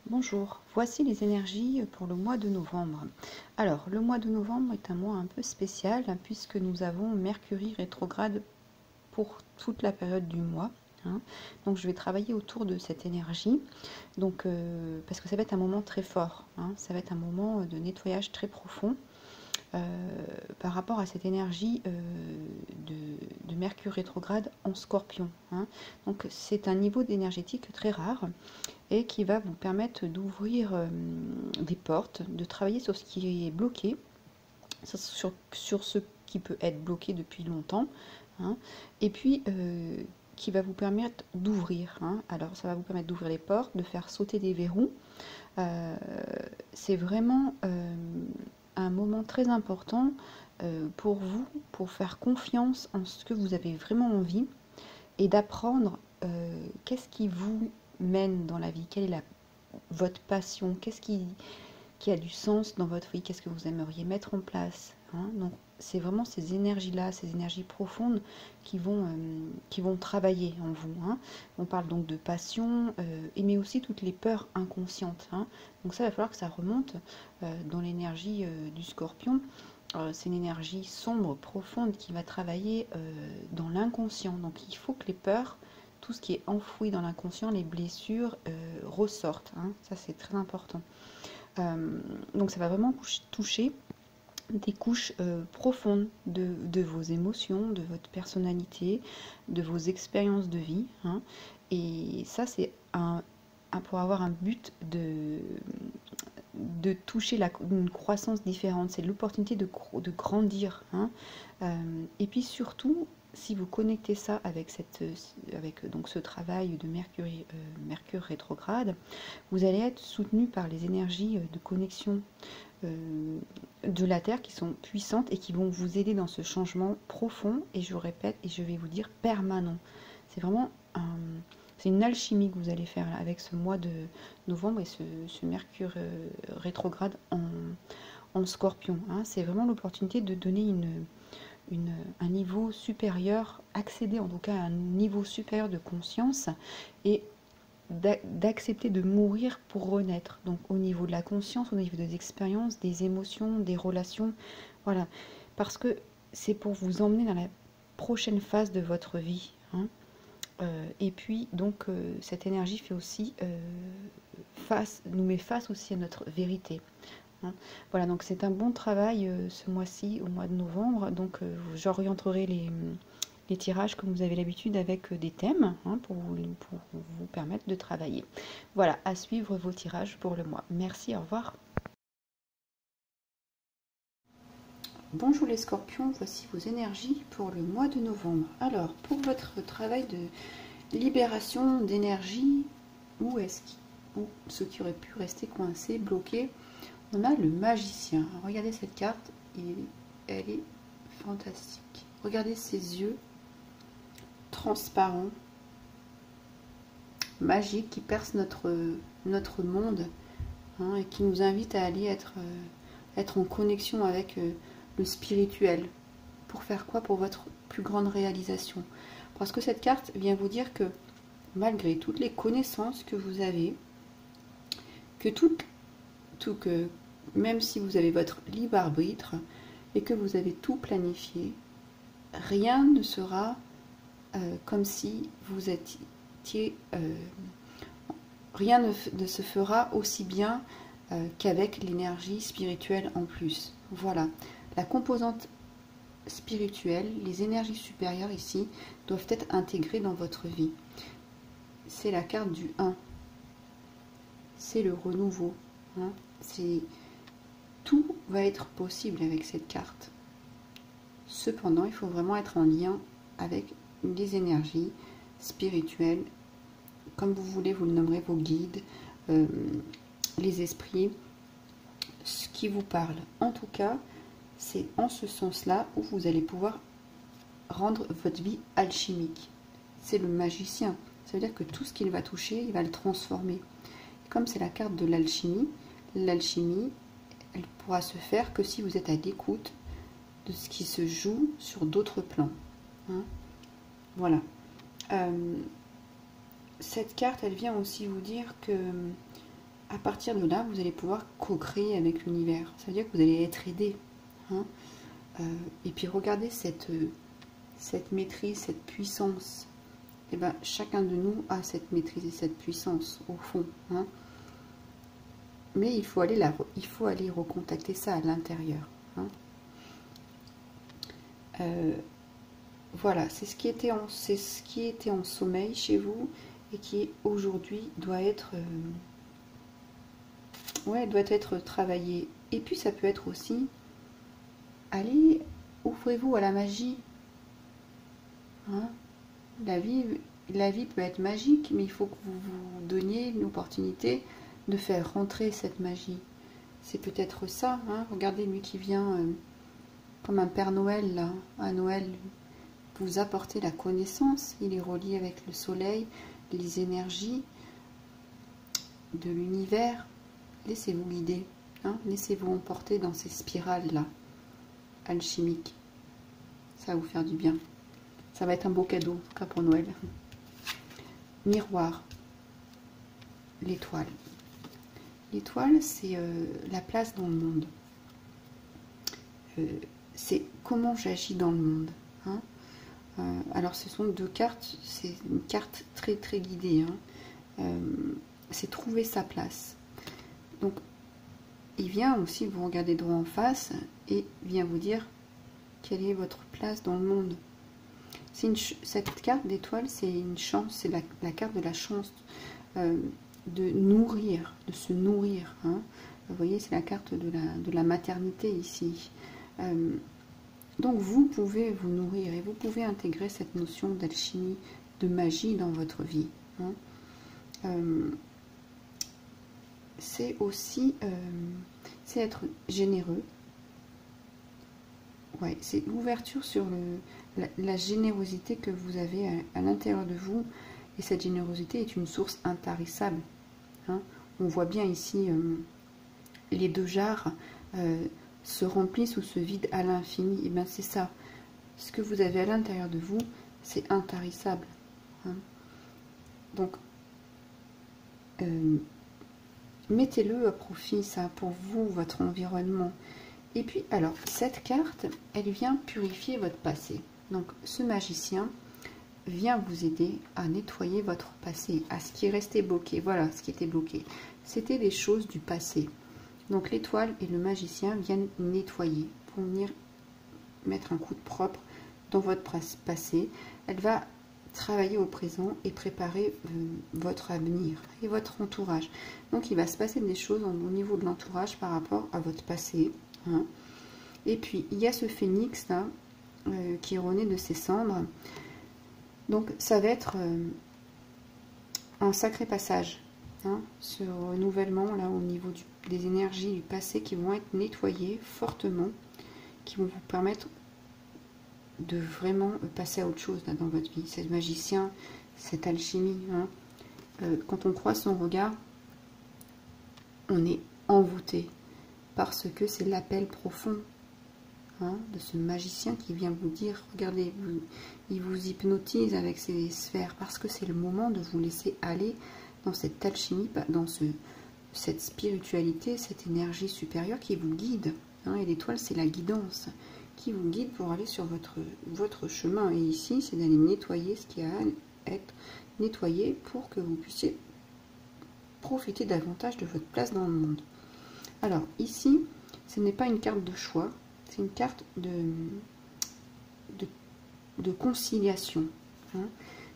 Bonjour, voici les énergies pour le mois de novembre. Alors, le mois de novembre est un mois un peu spécial puisque nous avons Mercure rétrograde pour toute la période du mois. Donc, je vais travailler autour de cette énergie, parce que ça va être un moment très fort. Ça va être un moment de nettoyage très profond. Par rapport à cette énergie de Mercure rétrograde en Scorpion. Donc c'est un niveau d'énergétique très rare et qui va vous permettre d'ouvrir des portes, de travailler sur ce qui est bloqué, sur ce qui peut être bloqué depuis longtemps, et puis qui va vous permettre d'ouvrir. Alors ça va vous permettre d'ouvrir les portes, de faire sauter des verrous. C'est vraiment un moment très important pour vous, pour faire confiance en ce que vous avez vraiment envie et d'apprendre qu'est-ce qui vous mène dans la vie, quelle est votre passion, qu'est-ce qui a du sens dans votre vie, qu'est-ce que vous aimeriez mettre en place. Donc c'est vraiment ces énergies-là, ces énergies profondes qui vont travailler en vous. On parle donc de passion, mais aussi toutes les peurs inconscientes. Donc ça, il va falloir que ça remonte dans l'énergie du Scorpion. C'est une énergie sombre, profonde, qui va travailler dans l'inconscient. Donc il faut que les peurs, tout ce qui est enfoui dans l'inconscient, les blessures, ressortent. Ça, c'est très important. Donc ça va vraiment toucher des couches profondes de vos émotions, de votre personnalité, de vos expériences de vie. Et ça, c'est pour avoir un but de toucher une croissance différente. C'est l'opportunité de grandir. Et puis surtout, si vous connectez ça avec donc ce travail de Mercure rétrograde, vous allez être soutenu par les énergies de connexion de la Terre qui sont puissantes et qui vont vous aider dans ce changement profond, et je répète, et je vais vous dire permanent. C'est vraiment c'est une alchimie que vous allez faire là, avec ce mois de novembre et ce Mercure rétrograde en Scorpion. C'est vraiment l'opportunité de donner un niveau supérieur, accéder en tout cas à un niveau supérieur de conscience et d'accepter de mourir pour renaître. Donc au niveau de la conscience, au niveau des expériences, des émotions, des relations, voilà. Parce que c'est pour vous emmener dans la prochaine phase de votre vie. Et puis donc cette énergie fait aussi nous met face aussi à notre vérité. Voilà, donc c'est un bon travail ce mois-ci, au mois de novembre. Donc j'orienterai les tirages comme vous avez l'habitude avec des thèmes pour vous permettre de travailler. Voilà, à suivre vos tirages pour le mois. Merci, au revoir. Bonjour les scorpions, voici vos énergies pour le mois de novembre. Alors, pour votre travail de libération d'énergie, ou ce qui aurait pu rester coincé, bloqué, on a le magicien. Regardez cette carte, elle est fantastique. Regardez ses yeux transparents, magiques, qui percent notre monde, et qui nous invite à aller être en connexion avec le spirituel. Pour faire quoi? Pour votre plus grande réalisation. Parce que cette carte vient vous dire que malgré toutes les connaissances que vous avez, que même si vous avez votre libre arbitre et que vous avez tout planifié, rien ne sera comme si vous étiez... rien ne se fera aussi bien qu'avec l'énergie spirituelle en plus. Voilà. La composante spirituelle, les énergies supérieures ici, doivent être intégrées dans votre vie. C'est la carte du 1. C'est le renouveau. Tout va être possible avec cette carte. Cependant, il faut vraiment être en lien avec les énergies spirituelles, comme vous voulez, vous le nommerez, vos guides, les esprits, ce qui vous parle. En tout cas, c'est en ce sens-là où vous allez pouvoir rendre votre vie alchimique. C'est le magicien. Ça veut dire que tout ce qu'il va toucher, il va le transformer. Comme c'est la carte de l'alchimie, elle pourra se faire que si vous êtes à l'écoute de ce qui se joue sur d'autres plans. Voilà. Cette carte, elle vient aussi vous dire que à partir de là, vous allez pouvoir co-créer avec l'univers. Ça veut dire que vous allez être aidé. Hein. Et puis regardez cette maîtrise, cette puissance. Et ben, chacun de nous a cette maîtrise et cette puissance, au fond. Hein. Mais il faut aller recontacter ça à l'intérieur. Hein. Voilà, c'est ce qui était en sommeil chez vous et qui aujourd'hui doit être travaillé. Et puis ça peut être aussi, allez, ouvrez-vous à la magie. Hein. La vie peut être magique, mais il faut que vous vous donniez l'opportunité de faire rentrer cette magie. C'est peut-être ça. Hein. Regardez lui qui vient comme un Père Noël là, à Noël. Vous apportez la connaissance, il est relié avec le soleil, les énergies de l'univers. Laissez-vous guider, hein, laissez-vous emporter dans ces spirales-là, alchimiques. Ça va vous faire du bien. Ça va être un beau cadeau, en tout cas pour Noël. Miroir, l'étoile. L'étoile, c'est la place dans le monde. C'est comment j'agis dans le monde. Hein. Alors ce sont deux cartes, c'est une carte très très guidée, hein. C'est trouver sa place. Donc il vient aussi vous regarder droit en face et vient vous dire quelle est votre place dans le monde. Cette carte d'étoile, c'est une chance, c'est la carte de la chance de nourrir, de se nourrir. Hein. Vous voyez, c'est la carte de la maternité ici. Donc vous pouvez vous nourrir et vous pouvez intégrer cette notion d'alchimie, de magie dans votre vie. Hein. C'est aussi c'est être généreux. Ouais, c'est l'ouverture sur la générosité que vous avez à l'intérieur de vous. Et cette générosité est une source intarissable. Hein. On voit bien ici les deux jarres se remplissent ou se vident à l'infini. Et bien c'est ça. Ce que vous avez à l'intérieur de vous, c'est intarissable. Hein. Donc, mettez-le à profit, ça, pour vous, votre environnement. Et puis, alors, cette carte, elle vient purifier votre passé. Donc, ce magicien vient vous aider à nettoyer votre passé, à ce qui est resté bloqué. Voilà, ce qui était bloqué. C'était des choses du passé. Donc, l'étoile et le magicien viennent nettoyer pour venir mettre un coup de propre dans votre passé. Elle va travailler au présent et préparer votre avenir et votre entourage. Donc, il va se passer des choses au niveau de l'entourage par rapport à votre passé. Hein. Et puis, il y a ce phénix là, qui est rené de ses cendres. Donc, ça va être un sacré passage. Hein, ce renouvellement là au niveau des énergies du passé qui vont être nettoyées fortement, qui vont vous permettre de vraiment passer à autre chose là, dans votre vie. Ce magicien, cette alchimie, hein, quand on croise son regard, on est envoûté parce que c'est l'appel profond, hein, de ce magicien qui vient vous dire, regardez, il vous hypnotise avec ses sphères parce que c'est le moment de vous laisser aller dans cette alchimie, dans cette spiritualité, cette énergie supérieure qui vous guide. Hein, et l'étoile, c'est la guidance qui vous guide pour aller sur votre chemin. Et ici, c'est d'aller nettoyer ce qui a à être nettoyé pour que vous puissiez profiter davantage de votre place dans le monde. Alors, ici, ce n'est pas une carte de choix, c'est une carte de conciliation. Hein.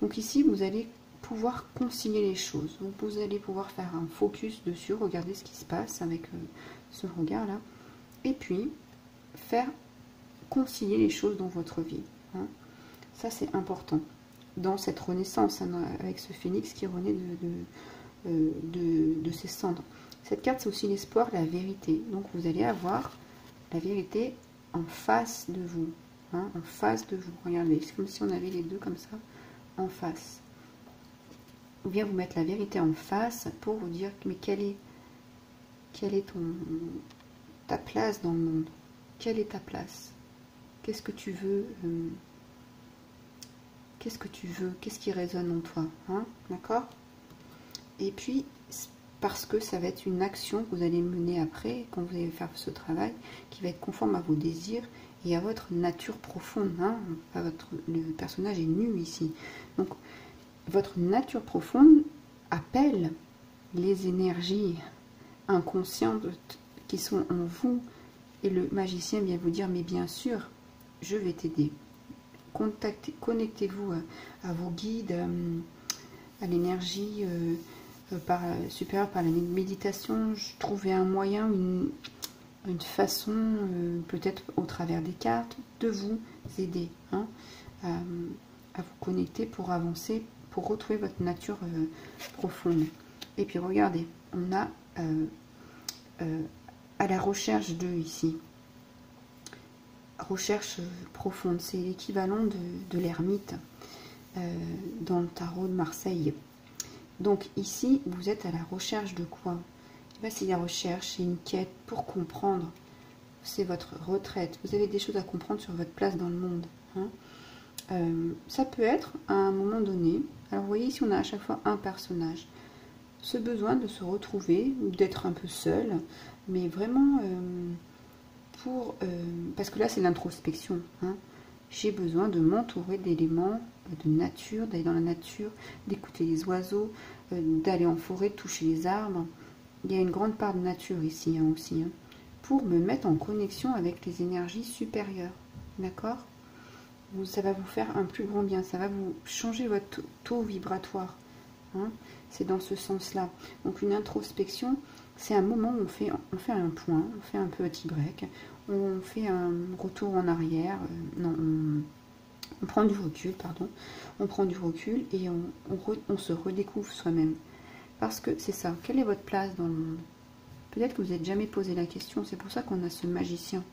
Donc ici, vous allez pouvoir concilier les choses. Vous allez pouvoir faire un focus dessus, regarder ce qui se passe avec ce regard-là. Et puis, faire concilier les choses dans votre vie. Hein. Ça, c'est important. Dans cette renaissance, hein, avec ce phénix qui renaît de ses cendres. Cette carte, c'est aussi l'espoir, la vérité. Donc, vous allez avoir la vérité en face de vous. Hein, en face de vous. Regardez, c'est comme si on avait les deux comme ça, en face. Ou bien vous mettre la vérité en face pour vous dire, mais quelle est ta place dans le monde? Quelle est ta place? Qu'est-ce que tu veux? Qu'est-ce que tu veux? Qu'est-ce qui résonne en toi? Hein, d'accord? Et puis, parce que ça va être une action que vous allez mener après, quand vous allez faire ce travail, qui va être conforme à vos désirs et à votre nature profonde. Hein. Le personnage est nu ici. Donc, votre nature profonde appelle les énergies inconscientes qui sont en vous. Et le magicien vient vous dire, mais bien sûr, je vais t'aider. Connectez-vous à vos guides, à l'énergie supérieure par la méditation. Trouvez un moyen, une façon, peut-être au travers des cartes, de vous aider hein, à vous connecter pour avancer, pour retrouver votre nature profonde. Et puis regardez, on a à la recherche de ici. Recherche profonde, c'est l'équivalent de l'ermite dans le tarot de Marseille. Donc ici, vous êtes à la recherche de quoi? C'est la recherche, c'est une quête pour comprendre. C'est votre retraite. Vous avez des choses à comprendre sur votre place dans le monde. Hein. Ça peut être à un moment donné. Alors vous voyez ici, on a à chaque fois un personnage. Ce besoin de se retrouver, d'être un peu seul, mais vraiment parce que là c'est l'introspection. Hein. J'ai besoin de m'entourer d'éléments de nature, d'aller dans la nature, d'écouter les oiseaux, d'aller en forêt, de toucher les arbres. Il y a une grande part de nature ici hein, aussi, hein, pour me mettre en connexion avec les énergies supérieures. D'accord? Ça va vous faire un plus grand bien, ça va vous changer votre taux vibratoire. Hein. C'est dans ce sens-là. Donc une introspection, c'est un moment où on fait un point, on fait un petit break, on fait un retour en arrière, on prend du recul, pardon, on prend du recul et on se redécouvre soi-même. Parce que c'est ça, quelle est votre place dans le monde? Peut-être que vous n'êtes jamais posé la question, c'est pour ça qu'on a ce magicien.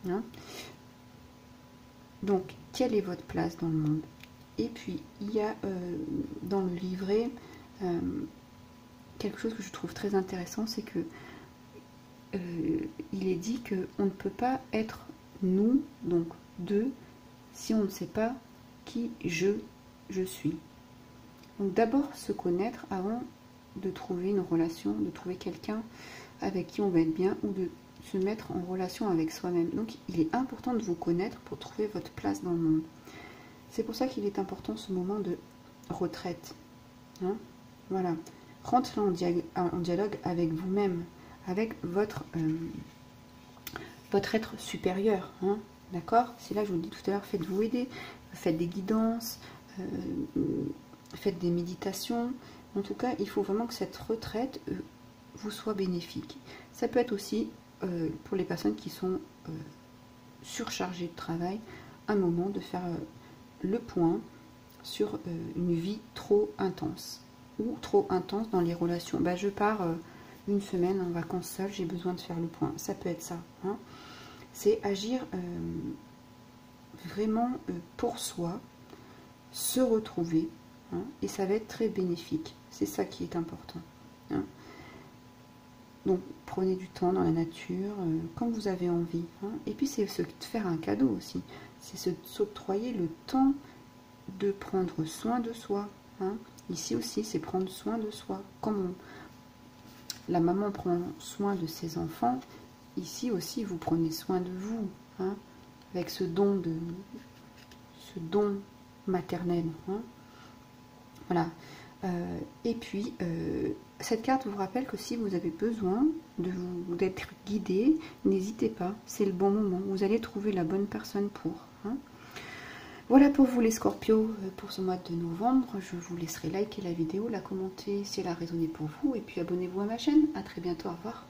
Hein. Donc, quelle est votre place dans le monde? Et puis, il y a dans le livret quelque chose que je trouve très intéressant, c'est que il est dit qu'on ne peut pas être nous, donc deux, si on ne sait pas qui je suis. Donc d'abord se connaître avant de trouver une relation, de trouver quelqu'un avec qui on va être bien ou de se mettre en relation avec soi-même. Donc il est important de vous connaître pour trouver votre place dans le monde. C'est pour ça qu'il est important ce moment de retraite. Hein, voilà. Rentrez en dialogue avec vous-même, avec votre être supérieur. Hein, d'accord? C'est là que je vous dis tout à l'heure, faites-vous aider, faites des guidances, faites des méditations. En tout cas, il faut vraiment que cette retraite vous soit bénéfique. Ça peut être aussi, pour les personnes qui sont surchargées de travail, un moment de faire le point sur une vie trop intense ou trop intense dans les relations. Bah, je pars une semaine en vacances seule, j'ai besoin de faire le point. Ça peut être ça. Hein. C'est agir vraiment pour soi, se retrouver, hein, et ça va être très bénéfique. C'est ça qui est important. Hein. Donc prenez du temps dans la nature, quand vous avez envie. Hein. Et puis c'est se faire un cadeau aussi. C'est s'octroyer le temps de prendre soin de soi. Hein. Ici aussi, c'est prendre soin de soi. Comme la maman prend soin de ses enfants, ici aussi, vous prenez soin de vous. Hein, avec ce don maternel. Hein. Voilà. Et puis, cette carte vous rappelle que si vous avez besoin d'être guidé, n'hésitez pas, c'est le bon moment. Vous allez trouver la bonne personne pour. Hein. Voilà pour vous les Scorpios, pour ce mois de novembre. Je vous laisserai liker la vidéo, la commenter si elle a résonné pour vous. Et puis abonnez-vous à ma chaîne. À très bientôt, au revoir.